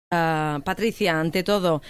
Patricia, ante todo,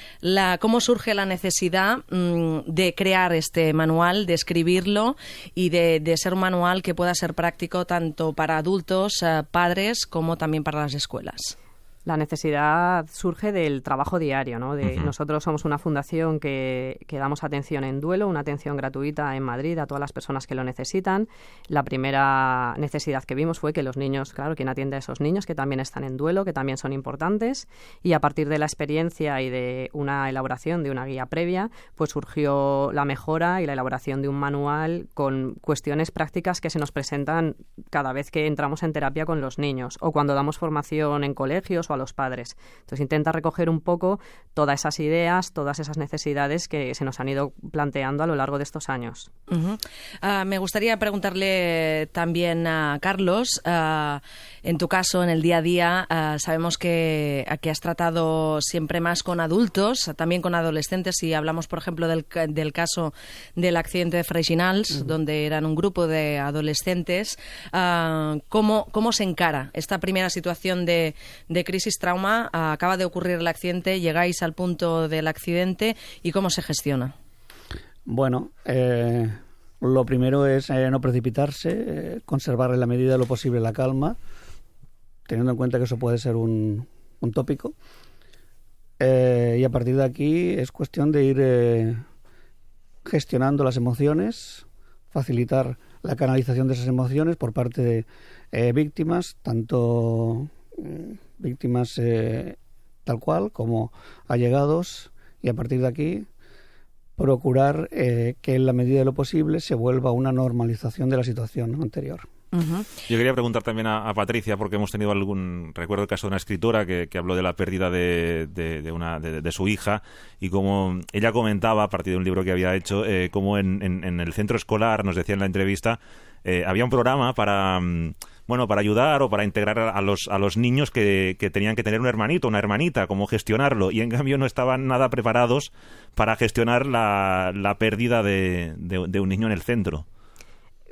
¿cómo surge la necesidad de crear este manual, de escribirlo y de ser un manual que pueda ser práctico tanto para adultos, padres, como también para las escuelas? La necesidad surge del trabajo diario, ¿no? Nosotros somos una fundación que damos atención en duelo, una atención gratuita en Madrid a todas las personas que lo necesitan. La primera necesidad que vimos fue que los niños, claro, quien atiende a esos niños que también están en duelo, que también son importantes, y a partir de la experiencia y de una elaboración de una guía previa, pues surgió la mejora y la elaboración de un manual con cuestiones prácticas que se nos presentan cada vez que entramos en terapia con los niños o cuando damos formación en colegios o a los padres. Entonces intenta recoger un poco todas esas ideas, todas esas necesidades que se nos han ido planteando a lo largo de estos años. Me gustaría preguntarle también a Carlos, en tu caso, en el día a día, sabemos que has tratado siempre más con adultos, también con adolescentes, si hablamos, por ejemplo, del caso del accidente de Freixinals, donde eran un grupo de adolescentes. ¿Cómo se encara esta primera situación de crisis trauma? Acaba de ocurrir el accidente, llegáis al punto del accidente y ¿cómo se gestiona? Bueno, lo primero es no precipitarse, conservar en la medida de lo posible la calma, teniendo en cuenta que eso puede ser un tópico. Y a partir de aquí es cuestión de ir gestionando las emociones, facilitar la canalización de esas emociones por parte de víctimas, tanto víctimas tal cual como allegados, y a partir de aquí procurar que en la medida de lo posible se vuelva a una normalización de la situación anterior. Yo quería preguntar también a Patricia, porque hemos tenido recuerdo el caso de una escritora que habló de la pérdida de su hija, y como ella comentaba, a partir de un libro que había hecho, como en el centro escolar, nos decía en la entrevista, había un programa para ayudar o para integrar a los niños que tenían que tener un hermanito, una hermanita, cómo gestionarlo, y en cambio no estaban nada preparados para gestionar la pérdida de un niño en el centro.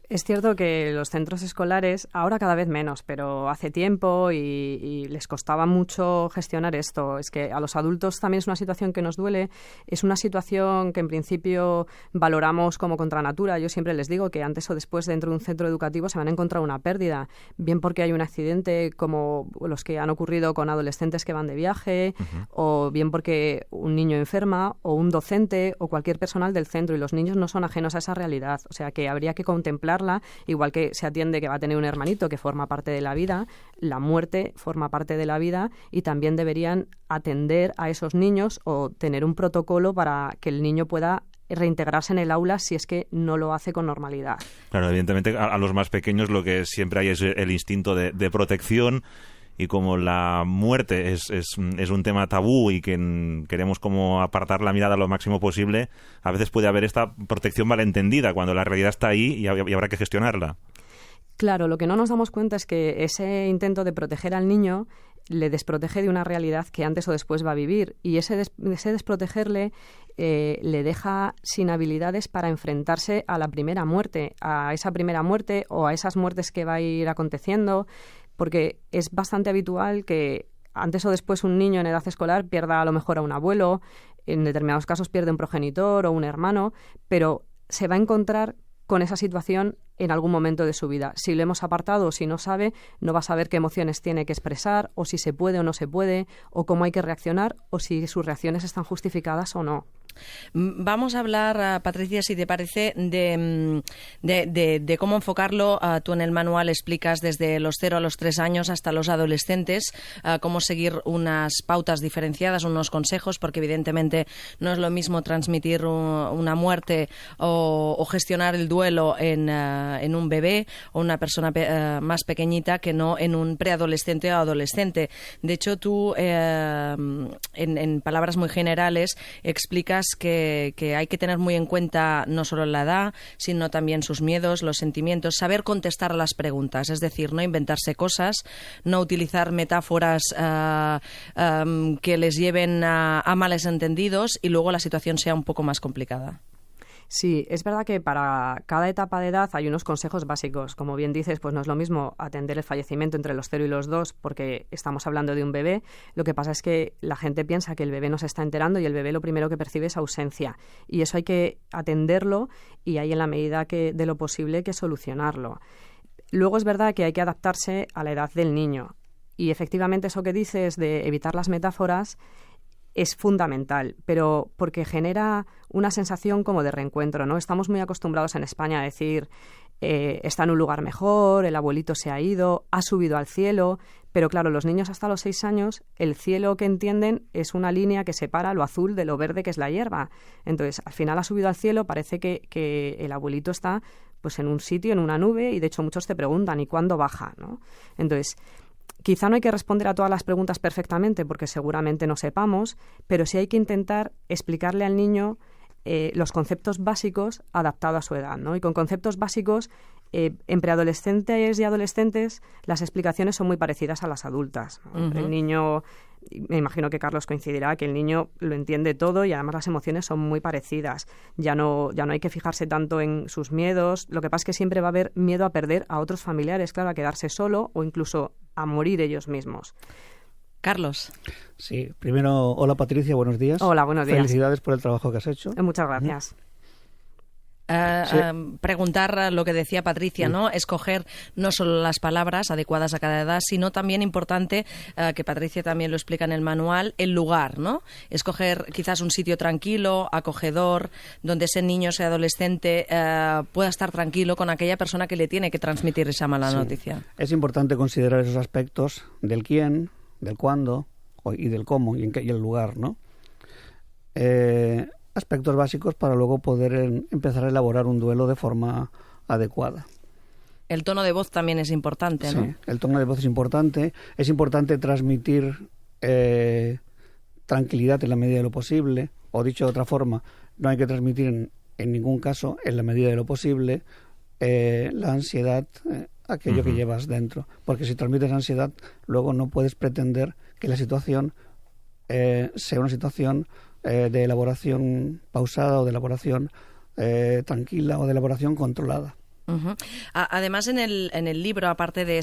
Es cierto que los centros escolares, ahora cada vez menos, pero hace tiempo y les costaba mucho gestionar esto. Es que a los adultos también es una situación que nos duele, es una situación que en principio valoramos como contra natura. Yo siempre les digo que antes o después dentro de un centro educativo se van a encontrar una pérdida, bien porque hay un accidente como los que han ocurrido con adolescentes que van de viaje, o bien porque un niño enferma, o un docente, o cualquier personal del centro, y los niños no son ajenos a esa realidad. O sea que habría que contemplar, igual que se atiende que va a tener un hermanito que forma parte de la vida, la muerte forma parte de la vida, y también deberían atender a esos niños o tener un protocolo para que el niño pueda reintegrarse en el aula si es que no lo hace con normalidad. Claro, evidentemente a los más pequeños lo que siempre hay es el instinto de protección, y como la muerte es un tema tabú y que queremos como apartar la mirada lo máximo posible, a veces puede haber esta protección malentendida cuando la realidad está ahí y habrá que gestionarla. Claro, lo que no nos damos cuenta es que ese intento de proteger al niño le desprotege de una realidad que antes o después va a vivir, y ese desprotegerle le deja sin habilidades para enfrentarse a la primera muerte, a esa primera muerte o a esas muertes que va a ir aconteciendo, porque es bastante habitual que antes o después un niño en edad escolar pierda a lo mejor a un abuelo, en determinados casos pierde un progenitor o un hermano, pero se va a encontrar con esa situación en algún momento de su vida. Si lo hemos apartado o si no sabe, no va a saber qué emociones tiene que expresar, o si se puede o no se puede, o cómo hay que reaccionar, o si sus reacciones están justificadas o no. Vamos a hablar, Patricia, si te parece, de cómo enfocarlo. Tú en el manual explicas desde los 0 a los 3 años hasta los adolescentes, cómo seguir unas pautas diferenciadas, unos consejos, porque evidentemente no es lo mismo transmitir una muerte o gestionar el duelo en un bebé o una persona más pequeñita que no en un preadolescente o adolescente. De hecho, tú, en palabras muy generales, explicas que hay que tener muy en cuenta no solo la edad, sino también sus miedos, los sentimientos, saber contestar a las preguntas, es decir, no inventarse cosas, no utilizar metáforas que les lleven a males entendidos y luego la situación sea un poco más complicada. Sí, es verdad que para cada etapa de edad hay unos consejos básicos. Como bien dices, pues no es lo mismo atender el fallecimiento entre los 0 y los 2 porque estamos hablando de un bebé. Lo que pasa es que la gente piensa que el bebé no se está enterando y el bebé lo primero que percibe es ausencia. Y eso hay que atenderlo y hay en la medida de lo posible que solucionarlo. Luego es verdad que hay que adaptarse a la edad del niño. Y efectivamente eso que dices de evitar las metáforas es fundamental, pero porque genera una sensación como de reencuentro, ¿no? Estamos muy acostumbrados en España a decir está en un lugar mejor, el abuelito se ha ido, ha subido al cielo, pero claro, los niños hasta los 6 años, el cielo que entienden es una línea que separa lo azul de lo verde que es la hierba. Entonces, al final ha subido al cielo, parece que el abuelito está pues en un sitio, en una nube, y de hecho muchos te preguntan, ¿y cuándo baja?, ¿no? Entonces, quizá no hay que responder a todas las preguntas perfectamente porque seguramente no sepamos, pero sí hay que intentar explicarle al niño los conceptos básicos adaptados a su edad, ¿no? Y con conceptos básicos, en preadolescentes y adolescentes, las explicaciones son muy parecidas a las adultas, ¿no? Uh-huh. El niño, me imagino que Carlos coincidirá, que el niño lo entiende todo y además las emociones son muy parecidas. Ya no hay que fijarse tanto en sus miedos. Lo que pasa es que siempre va a haber miedo a perder a otros familiares, claro, a quedarse solo o incluso a morir ellos mismos. Carlos. Sí, primero, hola Patricia, buenos días. Hola, buenos días. Felicidades por el trabajo que has hecho. Muchas gracias. Preguntar lo que decía Patricia, ¿no? Escoger no solo las palabras adecuadas a cada edad, sino también importante, que Patricia también lo explica en el manual, el lugar, ¿no? Escoger quizás un sitio tranquilo, acogedor, donde ese niño, ese adolescente pueda estar tranquilo con aquella persona que le tiene que transmitir esa mala noticia. Es importante considerar esos aspectos del quién, del cuándo y del cómo y el lugar, ¿no? Aspectos básicos para luego poder empezar a elaborar un duelo de forma adecuada. El tono de voz también es importante, ¿no? Sí, el tono de voz es importante. Es importante transmitir tranquilidad en la medida de lo posible, o dicho de otra forma, no hay que transmitir en ningún caso, en la medida de lo posible, la ansiedad, aquello que llevas dentro. Porque si transmites ansiedad, luego no puedes pretender que la situación sea una situación de elaboración pausada o de elaboración tranquila o de elaboración controlada. Uh-huh. Además, en el libro, aparte de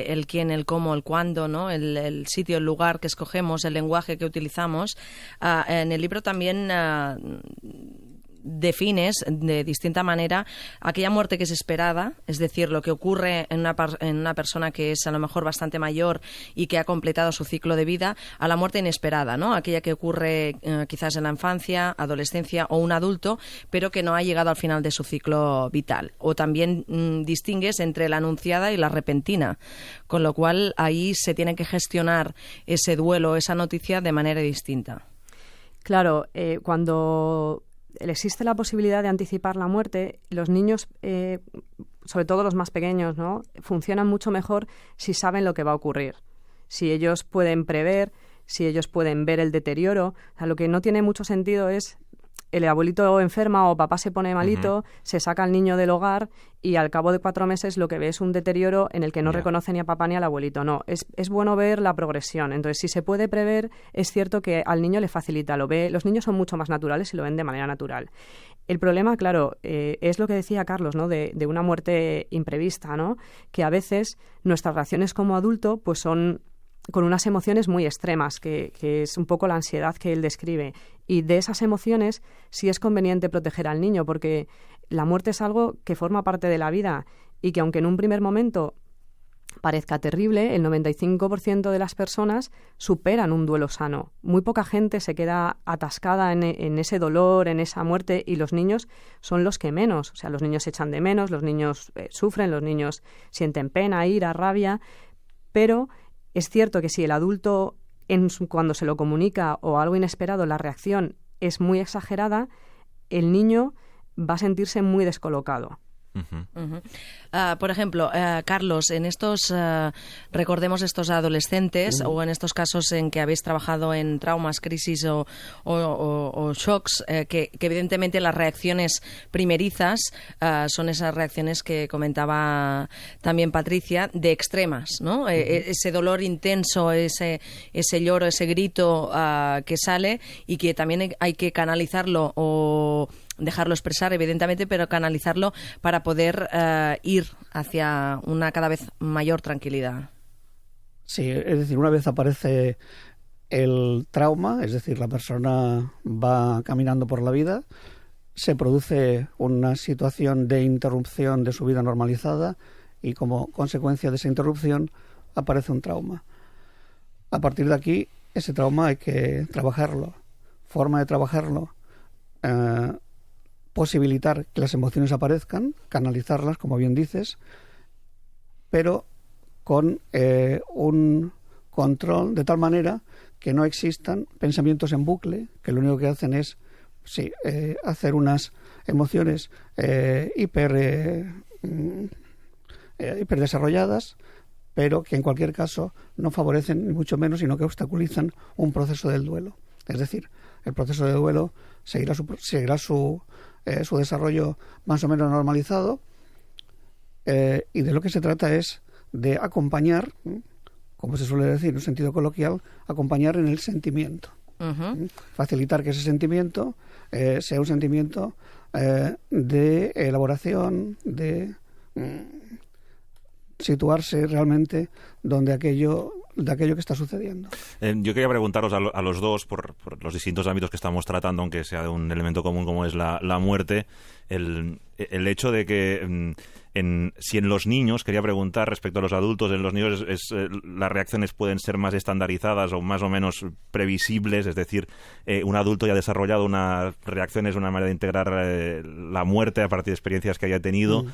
el quién, el cómo, el cuándo, ¿no? El sitio, el lugar que escogemos, el lenguaje que utilizamos, en el libro también defines de distinta manera aquella muerte que es esperada, es decir, lo que ocurre en una persona que es a lo mejor bastante mayor y que ha completado su ciclo de vida, a la muerte inesperada, ¿no? Aquella que ocurre quizás en la infancia, adolescencia o un adulto, pero que no ha llegado al final de su ciclo vital. O también distingues entre la anunciada y la repentina, con lo cual ahí se tiene que gestionar ese duelo, esa noticia de manera distinta. Claro, cuando existe la posibilidad de anticipar la muerte, los niños, sobre todo los más pequeños, ¿no?, funcionan mucho mejor si saben lo que va a ocurrir. Si ellos pueden prever, si ellos pueden ver el deterioro. O sea, lo que no tiene mucho sentido es el abuelito enferma o papá se pone malito, se saca al niño del hogar y al cabo de 4 meses lo que ve es un deterioro en el que no reconoce ni a papá ni al abuelito. No, es bueno ver la progresión. Entonces, si se puede prever, es cierto que al niño le facilita, lo ve. Los niños son mucho más naturales y lo ven de manera natural. El problema, claro, es lo que decía Carlos, ¿no?, de una muerte imprevista, ¿no?, que a veces nuestras reacciones como adulto pues son con unas emociones muy extremas, que es un poco la ansiedad que él describe. Y de esas emociones sí es conveniente proteger al niño, porque la muerte es algo que forma parte de la vida y que aunque en un primer momento parezca terrible, el 95% de las personas superan un duelo sano. Muy poca gente se queda atascada en ese dolor, en esa muerte, y los niños son los que menos. O sea, los niños se echan de menos, los niños sufren, los niños sienten pena, ira, rabia, pero es cierto que si el adulto, cuando se lo comunica o algo inesperado, la reacción es muy exagerada, el niño va a sentirse muy descolocado. Por ejemplo, Carlos, en recordemos estos adolescentes o en estos casos en que habéis trabajado en traumas, crisis o shocks, que evidentemente las reacciones primerizas son esas reacciones que comentaba también Patricia, de extremas, ¿no? Ese dolor intenso, ese lloro, ese grito que sale y que también hay que canalizarlo o dejarlo expresar, evidentemente, pero canalizarlo para poder ir hacia una cada vez mayor tranquilidad. Sí, es decir, una vez aparece el trauma, es decir, la persona va caminando por la vida, se produce una situación de interrupción de su vida normalizada y como consecuencia de esa interrupción aparece un trauma. A partir de aquí, ese trauma hay que trabajarlo. Forma de trabajarlo, posibilitar que las emociones aparezcan, canalizarlas, como bien dices, pero con un control de tal manera que no existan pensamientos en bucle, que lo único que hacen es hacer unas emociones hiper desarrolladas, pero que en cualquier caso no favorecen ni mucho menos, sino que obstaculizan un proceso del duelo. Es decir, el proceso de duelo seguirá su desarrollo más o menos normalizado, y de lo que se trata es de acompañar, como se suele decir en un sentido coloquial, acompañar en el sentimiento. Uh-huh. Facilitar que ese sentimiento sea un sentimiento de elaboración, de situarse realmente de aquello que está sucediendo. Yo quería preguntaros a los dos, por los distintos ámbitos que estamos tratando, aunque sea de un elemento común como es la muerte, el hecho de que si en los niños, quería preguntar respecto a los adultos, en los niños las reacciones pueden ser más estandarizadas o más o menos previsibles, es decir, un adulto ya ha desarrollado unas reacciones, una manera de integrar la muerte a partir de experiencias que haya tenido,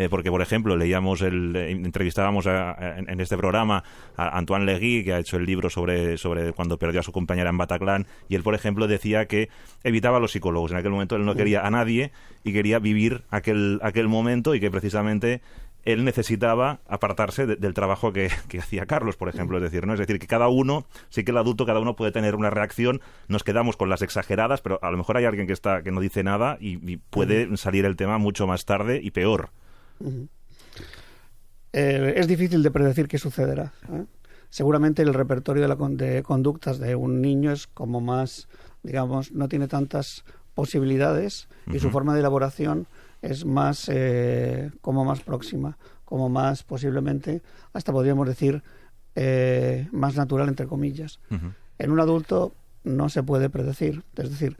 porque por ejemplo entrevistábamos en este programa a Antoine Legui, que ha hecho el libro sobre cuando perdió a su compañera en Bataclan, y él por ejemplo decía que evitaba a los psicólogos. En aquel momento él no quería a nadie y quería vivir aquel momento, y que precisamente él necesitaba apartarse del trabajo que hacía Carlos, por ejemplo. Es decir, que cada uno, sí que el adulto, cada uno puede tener una reacción, nos quedamos con las exageradas, pero a lo mejor hay alguien que no dice nada y puede salir el tema mucho más tarde y peor. Es difícil de predecir qué sucederá, ¿eh? Seguramente el repertorio de conductas de un niño es como más, digamos, no tiene tantas posibilidades, y su forma de elaboración es más como más próxima, como más posiblemente, hasta podríamos decir, más natural, entre comillas. En un adulto no se puede predecir, es decir,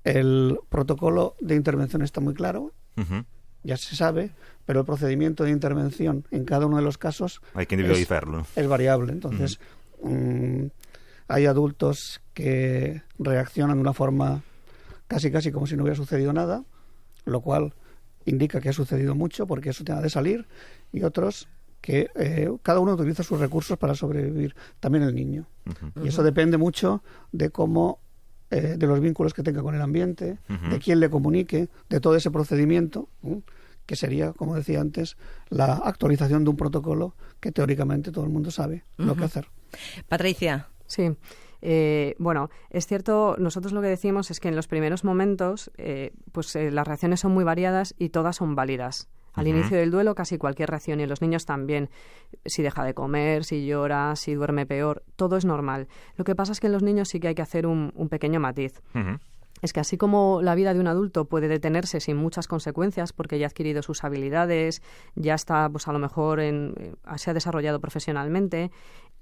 el protocolo de intervención está muy claro, ya se sabe, pero el procedimiento de intervención en cada uno de los casos hay que individualizarlo. Es variable. Entonces, hay adultos que reaccionan de una forma casi como si no hubiera sucedido nada, lo cual indica que ha sucedido mucho porque eso tiene de salir, y otros que cada uno utiliza sus recursos para sobrevivir, también el niño. Y eso depende mucho de cómo, de los vínculos que tenga con el ambiente, de quién le comunique, de todo ese procedimiento, que sería, como decía antes, la actualización de un protocolo que teóricamente todo el mundo sabe lo que hacer. Patricia. Sí. Bueno, es cierto, nosotros lo que decimos es que en los primeros momentos las reacciones son muy variadas y todas son válidas. Al inicio del duelo casi cualquier reacción, y en los niños también. Si deja de comer, si llora, si duerme peor, todo es normal. Lo que pasa es que en los niños sí que hay que hacer un pequeño matiz. Es que así como la vida de un adulto puede detenerse sin muchas consecuencias porque ya ha adquirido sus habilidades, ya está, pues a lo mejor se ha desarrollado profesionalmente,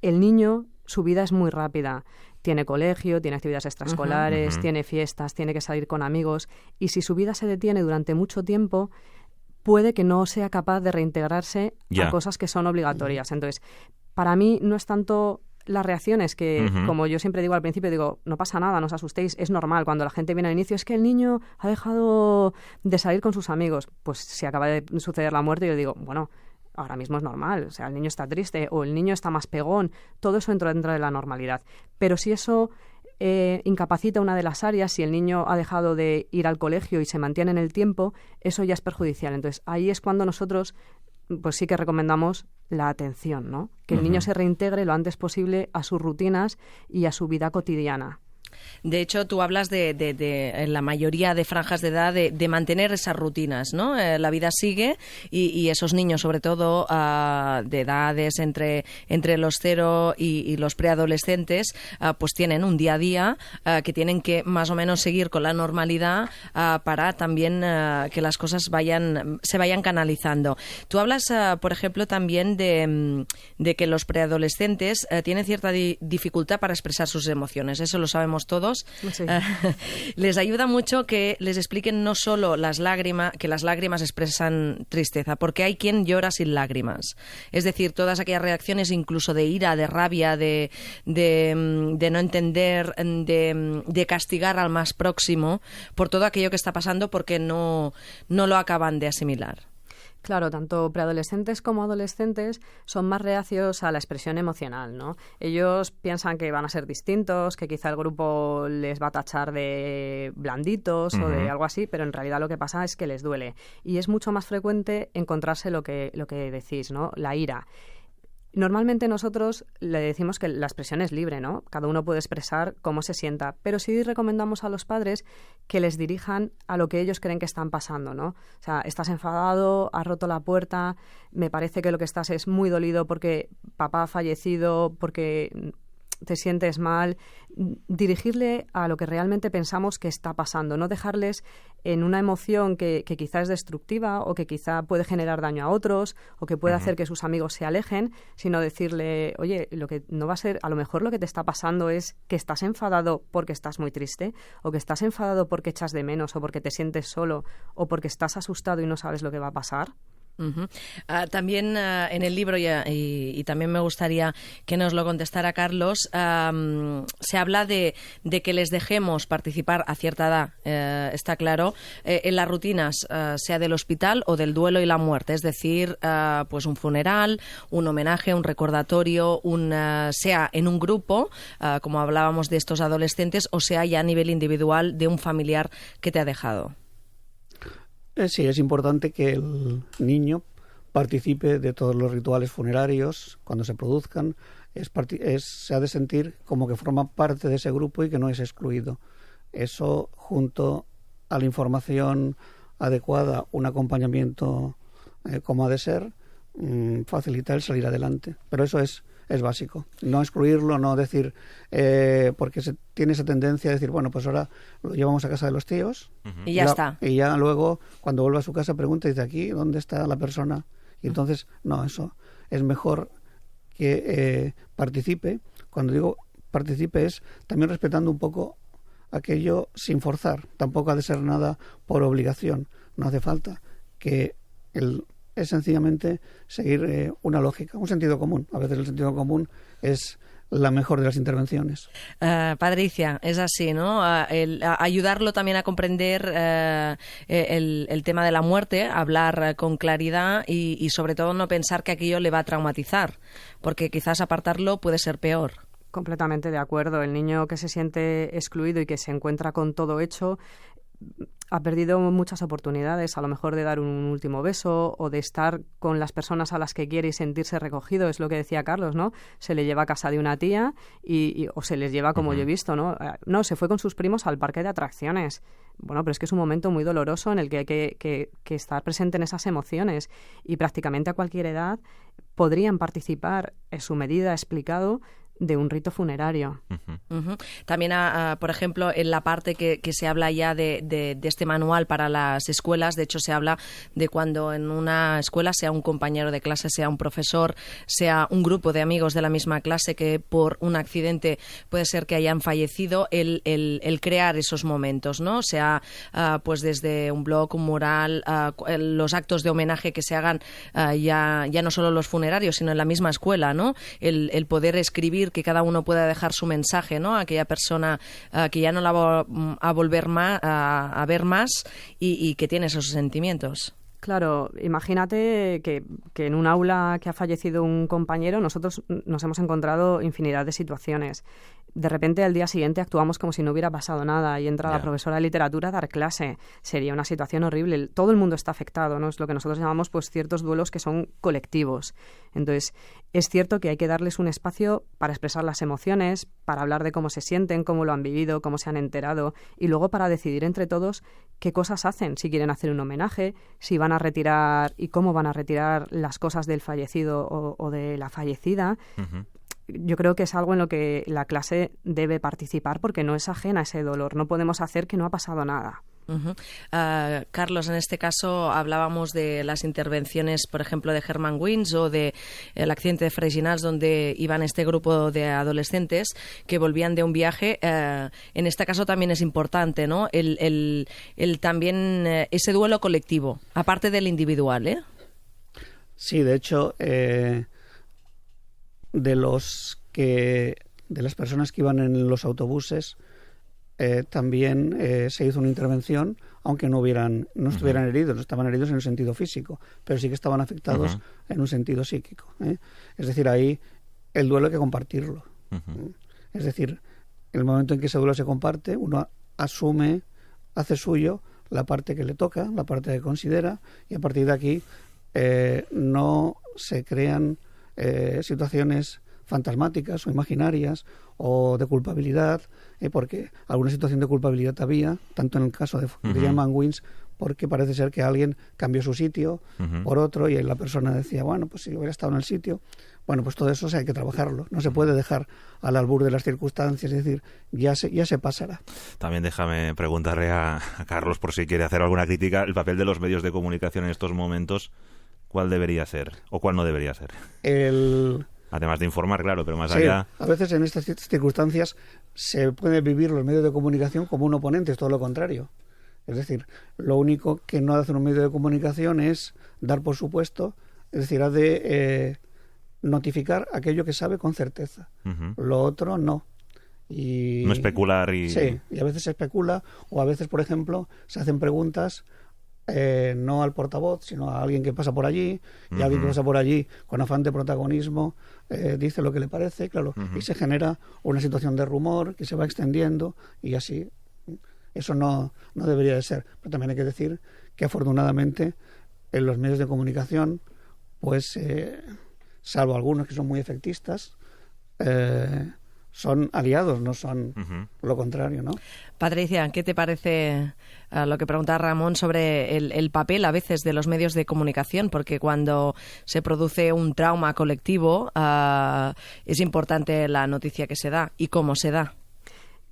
el niño, su vida es muy rápida. Tiene colegio, tiene actividades extraescolares, tiene fiestas, tiene que salir con amigos, y si su vida se detiene durante mucho tiempo, puede que no sea capaz de reintegrarse a cosas que son obligatorias. Entonces, para mí no es tanto las reacciones que, como yo siempre digo al principio, digo, no pasa nada, no os asustéis, es normal. Cuando la gente viene al inicio, es que el niño ha dejado de salir con sus amigos. Pues si acaba de suceder la muerte, yo digo, bueno, ahora mismo es normal, o sea, el niño está triste o el niño está más pegón, todo eso entra dentro de la normalidad. Pero si eso incapacita una de las áreas, si el niño ha dejado de ir al colegio y se mantiene en el tiempo, eso ya es perjudicial. Entonces, ahí es cuando nosotros pues sí que recomendamos la atención, ¿no? Que el niño se reintegre lo antes posible a sus rutinas y a su vida cotidiana. De hecho, tú hablas de en la mayoría de franjas de edad de mantener esas rutinas, ¿no? La vida sigue y esos niños, sobre todo de edades entre los 0 y los preadolescentes, pues tienen un día a día que tienen que más o menos seguir con la normalidad para también que las cosas se vayan canalizando. Tú hablas, por ejemplo, también de que los preadolescentes tienen cierta dificultad para expresar sus emociones. Eso lo sabemos todos. Sí. Les ayuda mucho que les expliquen no solo que las lágrimas expresan tristeza, porque hay quien llora sin lágrimas. Es decir, todas aquellas reacciones incluso de ira, de rabia, de no entender, de castigar al más próximo por todo aquello que está pasando porque no lo acaban de asimilar. Claro, tanto preadolescentes como adolescentes son más reacios a la expresión emocional, ¿no? Ellos piensan que van a ser distintos, que quizá el grupo les va a tachar de blanditos o de algo así, pero en realidad lo que pasa es que les duele. Y es mucho más frecuente encontrarse lo que decís, ¿no? La ira. Normalmente nosotros le decimos que la expresión es libre, ¿no? Cada uno puede expresar cómo se sienta, pero sí recomendamos a los padres que les dirijan a lo que ellos creen que están pasando, ¿no? O sea, estás enfadado, has roto la puerta, me parece que lo que estás es muy dolido porque papá ha fallecido, porque te sientes mal. Dirigirle a lo que realmente pensamos que está pasando, no dejarles en una emoción que quizá es destructiva o que quizá puede generar daño a otros o que puede hacer que sus amigos se alejen, sino decirle, oye, lo que no va a ser, a lo mejor lo que te está pasando es que estás enfadado porque estás muy triste o que estás enfadado porque echas de menos o porque te sientes solo o porque estás asustado y no sabes lo que va a pasar. También en el libro, y también me gustaría que nos lo contestara Carlos, se habla de que les dejemos participar a cierta edad, está claro, en las rutinas, sea del hospital o del duelo y la muerte, es decir, pues un funeral, un homenaje, un recordatorio, sea en un grupo, como hablábamos de estos adolescentes, o sea ya a nivel individual de un familiar que te ha dejado. Sí, es importante que el niño participe de todos los rituales funerarios cuando se produzcan. Se ha de sentir como que forma parte de ese grupo y que no es excluido. Eso, junto a la información adecuada, un acompañamiento como ha de ser, facilita el salir adelante. Pero eso es básico. No excluirlo, no decir, porque tiene esa tendencia a decir, bueno, pues ahora lo llevamos a casa de los tíos. Y ya está. Y ya luego, cuando vuelve a su casa, pregunta y dice, aquí, ¿dónde está la persona? Y entonces, no, eso es mejor que participe. Cuando digo participe es también respetando un poco aquello sin forzar. Tampoco ha de ser nada por obligación. No hace falta que es sencillamente seguir una lógica, un sentido común. A veces el sentido común es la mejor de las intervenciones. Patricia, es así, ¿no? Ayudarlo también a comprender el tema de la muerte, hablar con claridad y sobre todo no pensar que aquello le va a traumatizar, porque quizás apartarlo puede ser peor. Completamente de acuerdo. El niño que se siente excluido y que se encuentra con todo hecho ha perdido muchas oportunidades, a lo mejor de dar un último beso o de estar con las personas a las que quiere y sentirse recogido. Es lo que decía Carlos, ¿no? Se le lleva a casa de una tía o se les lleva, como yo he visto, ¿no? No, se fue con sus primos al parque de atracciones. Bueno, pero es que es un momento muy doloroso en el que hay que estar presente en esas emociones y prácticamente a cualquier edad podrían participar en su medida explicado de un rito funerario. También, por ejemplo, en la parte que se habla ya de este manual para las escuelas, de hecho se habla de cuando en una escuela sea un compañero de clase, sea un profesor, sea un grupo de amigos de la misma clase que por un accidente puede ser que hayan fallecido, el crear esos momentos, ¿no? Sea pues desde un blog, un mural, los actos de homenaje que se hagan ya no solo los funerarios, sino en la misma escuela, ¿no? El poder escribir, que cada uno pueda dejar su mensaje, ¿no? A aquella persona que ya no la va a volver a ver más y que tiene esos sentimientos. Claro, imagínate que en un aula que ha fallecido un compañero nosotros nos hemos encontrado infinidad de situaciones. de repente al día siguiente actuamos como si no hubiera pasado nada y entra la profesora de literatura a dar clase. Sería una situación horrible. Todo el mundo está afectado, ¿no? Es lo que nosotros llamamos pues ciertos duelos que son colectivos. Entonces, es cierto que hay que darles un espacio para expresar las emociones, para hablar de cómo se sienten, cómo lo han vivido, cómo se han enterado y luego para decidir entre todos qué cosas hacen, si quieren hacer un homenaje, si van a retirar y cómo van a retirar las cosas del fallecido o de la fallecida. Uh-huh. Yo creo que es algo en lo que la clase debe participar porque no es ajena a ese dolor. No podemos hacer que no ha pasado nada. Uh-huh. Carlos, en este caso hablábamos de las intervenciones, por ejemplo, de Hermann Wins o de el accidente de Freginals, donde iban este grupo de adolescentes que volvían de un viaje. En este caso también es importante, ¿no? El también ese duelo colectivo, aparte del individual, ¿eh? Sí, de hecho, de las personas que iban en los autobuses, también se hizo una intervención, aunque no estuvieran heridos, no estaban heridos en el sentido físico, pero sí que estaban afectados en un sentido psíquico. Es decir, ahí el duelo hay que compartirlo. Es decir, en el momento en que ese duelo se comparte, uno asume, hace suyo la parte que le toca, la parte que considera, y a partir de aquí no se crean situaciones fantasmáticas o imaginarias o de culpabilidad, porque alguna situación de culpabilidad había, tanto en el caso de Hermann Wins, porque parece ser que alguien cambió su sitio por otro y la persona decía, bueno, pues si hubiera estado en el sitio, bueno, pues todo eso hay que trabajarlo, no se puede dejar al albur de las circunstancias, es decir, ya se pasará. También déjame preguntarle a Carlos, por si quiere hacer alguna crítica, el papel de los medios de comunicación en estos momentos, ¿cuál debería ser o cuál no debería ser? Además de informar, claro, pero más allá... A veces en estas circunstancias se puede vivir los medios de comunicación como un oponente, es todo lo contrario. Es decir, lo único que no hace un medio de comunicación es dar por supuesto, es decir, ha de notificar aquello que sabe con certeza. Lo otro no. Y, no especular y... Sí, y a veces se especula, o a veces, por ejemplo, se hacen preguntas... no al portavoz, sino a alguien que pasa por allí, y alguien que pasa por allí con afán de protagonismo dice lo que le parece, claro, y se genera una situación de rumor que se va extendiendo y así. Eso no debería de ser. Pero también hay que decir que afortunadamente en los medios de comunicación, pues salvo algunos que son muy efectistas, son aliados, no son lo contrario, ¿no? Patricia, ¿qué te parece lo que preguntaba Ramón sobre el papel a veces de los medios de comunicación? Porque cuando se produce un trauma colectivo es importante la noticia que se da y cómo se da.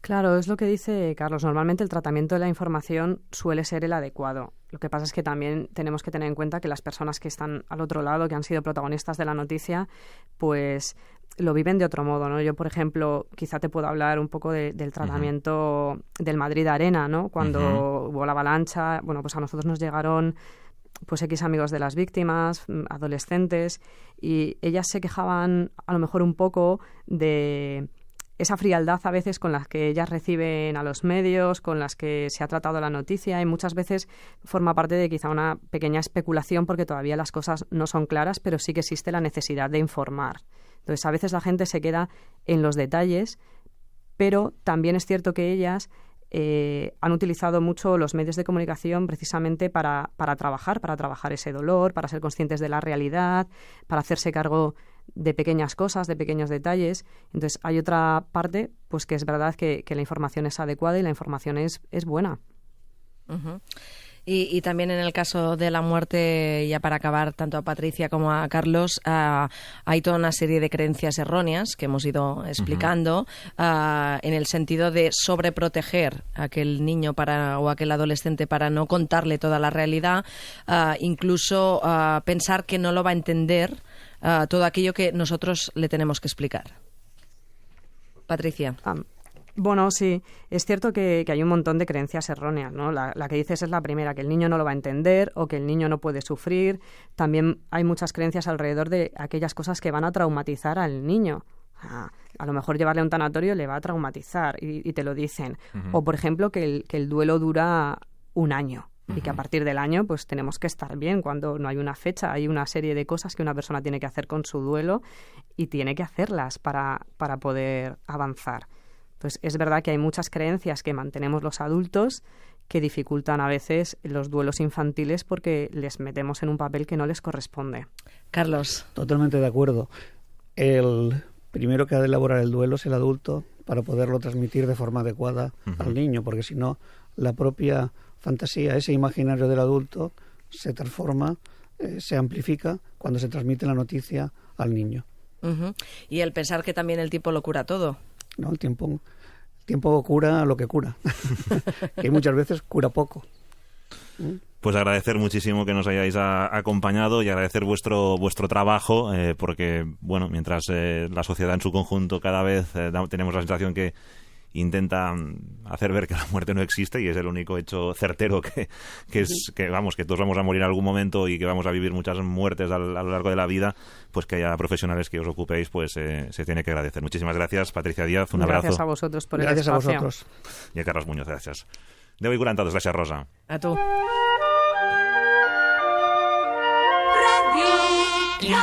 Claro, es lo que dice Carlos. Normalmente el tratamiento de la información suele ser el adecuado. Lo que pasa es que también tenemos que tener en cuenta que las personas que están al otro lado, que han sido protagonistas de la noticia, pues lo viven de otro modo, ¿no? Yo, por ejemplo, quizá te puedo hablar un poco del tratamiento del Madrid Arena, ¿no? Cuando hubo la avalancha, bueno, pues a nosotros nos llegaron pues X amigos de las víctimas, adolescentes, y ellas se quejaban a lo mejor un poco de esa frialdad a veces con las que ellas reciben a los medios, con las que se ha tratado la noticia, y muchas veces forma parte de quizá una pequeña especulación porque todavía las cosas no son claras, pero sí que existe la necesidad de informar. Entonces, a veces la gente se queda en los detalles, pero también es cierto que ellas han utilizado mucho los medios de comunicación precisamente para trabajar ese dolor, para ser conscientes de la realidad, para hacerse cargo de pequeñas cosas, de pequeños detalles. Entonces, hay otra parte, pues que es verdad que la información es adecuada y la información es buena. Y también en el caso de la muerte, ya para acabar, tanto a Patricia como a Carlos, hay toda una serie de creencias erróneas que hemos ido explicando en el sentido de sobreproteger a aquel niño o aquel adolescente para no contarle toda la realidad, incluso pensar que no lo va a entender todo aquello que nosotros le tenemos que explicar. Patricia. Bueno, sí, es cierto que hay un montón de creencias erróneas, ¿no? La que dices es la primera, que el niño no lo va a entender o que el niño no puede sufrir. También hay muchas creencias alrededor de aquellas cosas que van a traumatizar al niño. A lo mejor llevarle a un tanatorio le va a traumatizar y te lo dicen. O, por ejemplo, que el duelo dura un año. Y que a partir del año pues tenemos que estar bien cuando no hay una fecha. Hay una serie de cosas que una persona tiene que hacer con su duelo y tiene que hacerlas para poder avanzar. Entonces, es verdad que hay muchas creencias que mantenemos los adultos que dificultan a veces los duelos infantiles porque les metemos en un papel que no les corresponde. Carlos. Totalmente de acuerdo. El primero que ha de elaborar el duelo es el adulto para poderlo transmitir de forma adecuada al niño, porque si no, la propia fantasía, ese imaginario del adulto, se transforma, se amplifica cuando se transmite la noticia al niño. Y el pensar que también el tiempo lo cura todo. No, el tiempo cura lo que cura, que muchas veces cura poco. Pues agradecer muchísimo que nos hayáis acompañado y agradecer vuestro trabajo, porque, bueno, mientras la sociedad en su conjunto cada vez tenemos la sensación que intenta hacer ver que la muerte no existe y es el único hecho certero que todos vamos a morir en algún momento y que vamos a vivir muchas muertes a lo largo de la vida, pues que haya profesionales que os ocupéis, pues se tiene que agradecer. Muchísimas gracias, Patricia Díaz, un abrazo. Gracias a vosotros por el espacio. Gracias a vosotros. Y a Carlos Muñoz, gracias. Déu i 42, gràcies, Rosa. A tu. Radio